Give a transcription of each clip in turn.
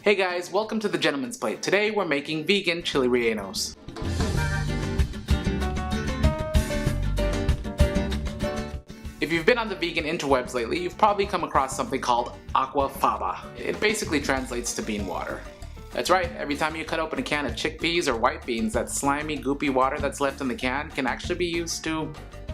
Hey guys, welcome to the Gentleman's Plate. Today we're making vegan chili rellenos. If you've been on the vegan interwebs lately, you've probably come across something called Aquafaba. It basically translates to bean water. That's right, every time you cut open a can of chickpeas or white beans, that slimy, goopy water that's left in the can can actually be used to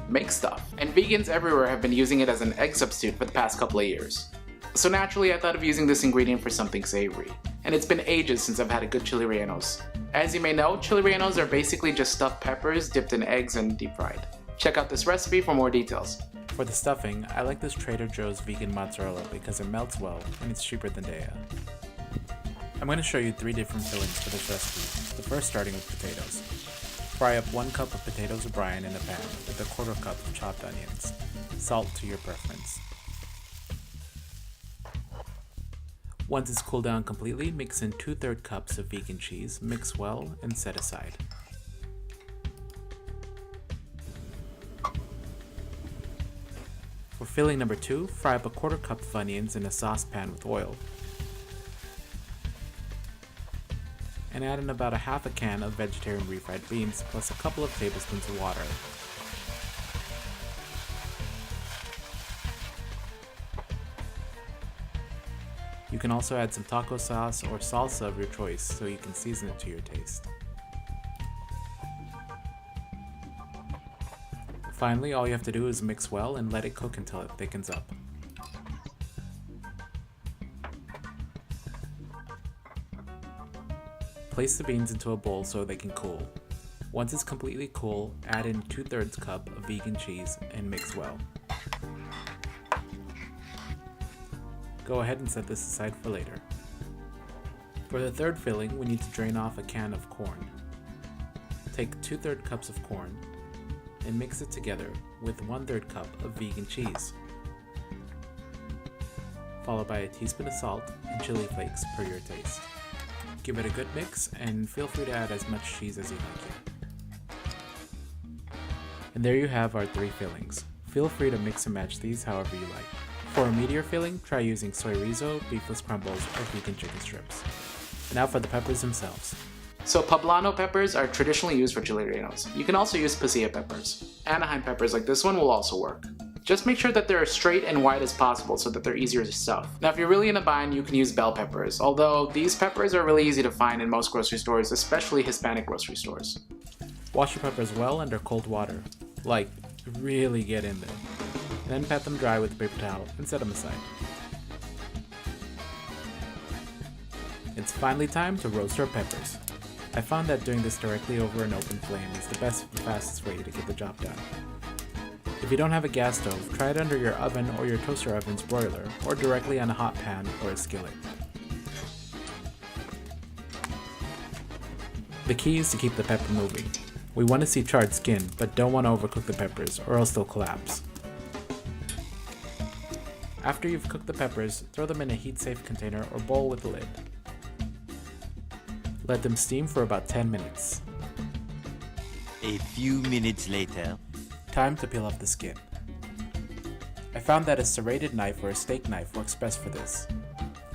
make stuff. And vegans everywhere have been using it as an egg substitute for the past couple of years. So naturally, I thought of using this ingredient for something savory. And it's been ages since I've had a good chili rellenos. As you may know, chili rellenos are basically just stuffed peppers dipped in eggs and deep fried. Check out this recipe for more details. For the stuffing, I like this Trader Joe's vegan mozzarella because it melts well and it's cheaper than Daiya. I'm going to show you 3 different fillings for this recipe, the first starting with potatoes. Fry up 1 cup of potatoes or brine in a pan with a 1/4 cup of chopped onions. Salt to your preference. Once it's cooled down completely, mix in 2/3 cups of vegan cheese, mix well, and set aside. For filling number 2, fry up a 1/4 cup of onions in a saucepan with oil. And add in about a half a can of vegetarian refried beans plus a couple of tablespoons of water. You can also add some taco sauce or salsa of your choice so you can season it to your taste. Finally, all you have to do is mix well and let it cook until it thickens up. Place the beans into a bowl so they can cool. Once it's completely cool, add in 2/3 cup of vegan cheese and mix well. Go ahead and set this aside for later. For the third filling, we need to drain off a can of corn. Take 2/3 cups of corn and mix it together with 1/3 cup of vegan cheese, followed by a teaspoon of salt and chili flakes per your taste. Give it a good mix and feel free to add as much cheese as you like here. And there you have our 3 fillings. Feel free to mix and match these however you like. For a meatier filling, try using soyrizo, beefless crumbles, or vegan chicken strips. Now for the peppers themselves. So Poblano peppers are traditionally used for chili rellenos. You can also use pasilla peppers. Anaheim peppers like this one will also work. Just make sure that they're as straight and wide as possible so that they're easier to stuff. Now if you're really in a bind, you can use bell peppers, although these peppers are really easy to find in most grocery stores, especially Hispanic grocery stores. Wash your peppers well under cold water. Like, really get in there. Then pat them dry with a paper towel and set them aside. It's finally time to roast our peppers. I found that doing this directly over an open flame is the best and fastest way to get the job done. If you don't have a gas stove, try it under your oven or your toaster oven's broiler, or directly on a hot pan or a skillet. The key is to keep the pepper moving. We want to see charred skin, but don't want to overcook the peppers or else they'll collapse. After you've cooked the peppers, throw them in a heat-safe container or bowl with a lid. Let them steam for about 10 minutes. A few minutes later. Time to peel off the skin. I found that a serrated knife or a steak knife works best for this.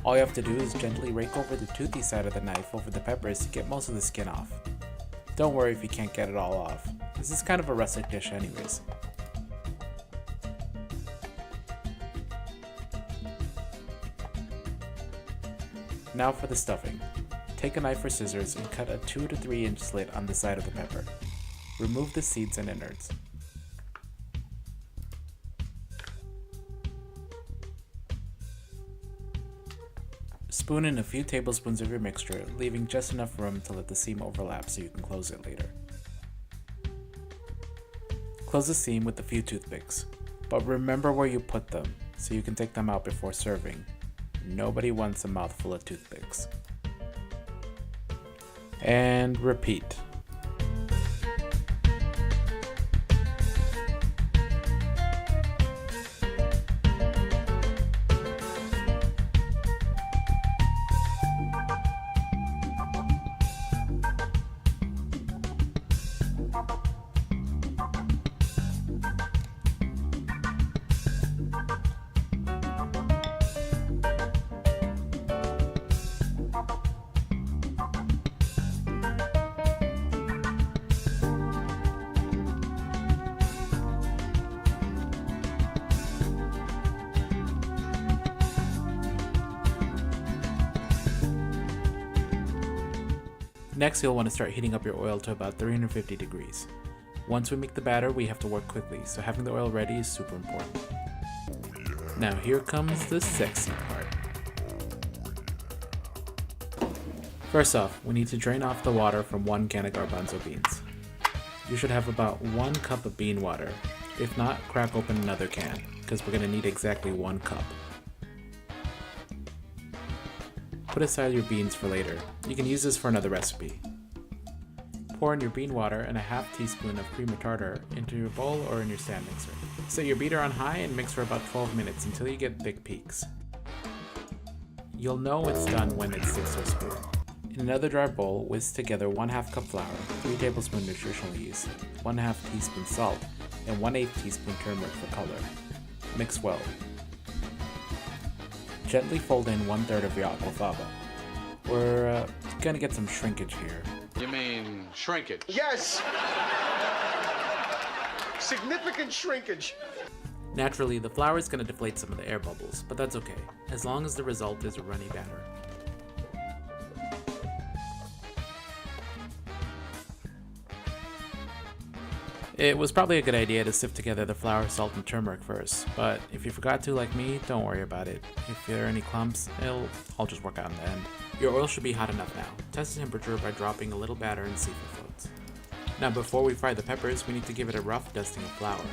All you have to do is gently rake over the toothy side of the knife over the peppers to get most of the skin off. Don't worry if you can't get it all off. This is kind of a rustic dish anyways. Now for the stuffing. Take a knife or scissors and cut a 2 to 3 inch slit on the side of the pepper. Remove the seeds and innards. Spoon in a few tablespoons of your mixture, leaving just enough room to let the seam overlap so you can close it later. Close the seam with a few toothpicks, but remember where you put them so you can take them out before serving. Nobody wants a mouthful of toothpicks. And repeat. Next, you'll want to start heating up your oil to about 350 degrees. Once we make the batter, we have to work quickly, so having the oil ready is super important. Now here comes the sexy part. First off, we need to drain off the water from 1 can of garbanzo beans. You should have about 1 cup of bean water. If not, crack open another can, because we're going to need exactly 1 cup. Put aside your beans for later. You can use this for another recipe. Pour in your bean water and a half teaspoon of cream or tartar into your bowl or in your stand mixer. Set your beater on high and mix for about 12 minutes until you get thick peaks. You'll know it's done when it sticks to a spoon. In another dry bowl, whisk together 1/2 cup flour, 3 tablespoons nutritional yeast, 1/2 teaspoon salt, and 1/8 teaspoon turmeric for color. Mix well. Gently fold in 1/3 of your aquafaba. We're gonna get some shrinkage here. You mean shrinkage? Yes! Significant shrinkage. Naturally, the flour is going to deflate some of the air bubbles, but that's okay, as long as the result is a runny batter. It was probably a good idea to sift together the flour, salt, and turmeric first, but if you forgot to like me, don't worry about it. If there are any clumps, it'll all just work out in the end. Your oil should be hot enough now. Test the temperature by dropping a little batter and see if it floats. Now before we fry the peppers, we need to give it a rough dusting of flour.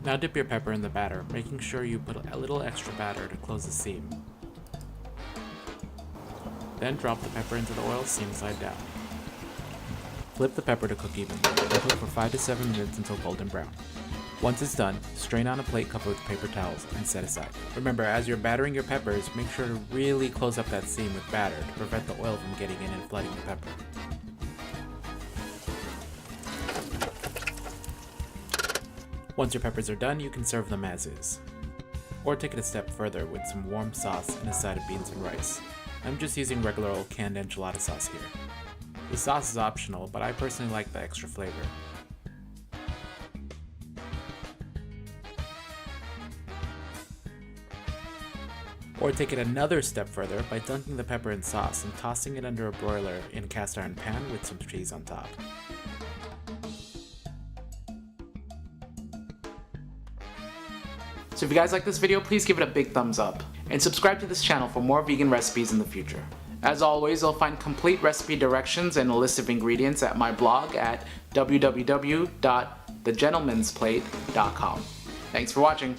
Now dip your pepper in the batter, making sure you put a little extra batter to close the seam. Then drop the pepper into the oil seam side down. Flip the pepper to cook evenly, and cook for 5 to 7 minutes until golden brown. Once it's done, strain on a plate covered with paper towels and set aside. Remember, as you're battering your peppers, make sure to really close up that seam with batter to prevent the oil from getting in and flooding the pepper. Once your peppers are done, you can serve them as is. Or take it a step further with some warm sauce and a side of beans and rice. I'm just using regular old canned enchilada sauce here. The sauce is optional, but I personally like the extra flavor. Or take it another step further by dunking the pepper in sauce and tossing it under a broiler in a cast iron pan with some cheese on top. So if you guys like this video, please give it a big thumbs up. And subscribe to this channel for more vegan recipes in the future. As always, you'll find complete recipe directions and a list of ingredients at my blog at www.thegentleman'splate.com. Thanks for watching.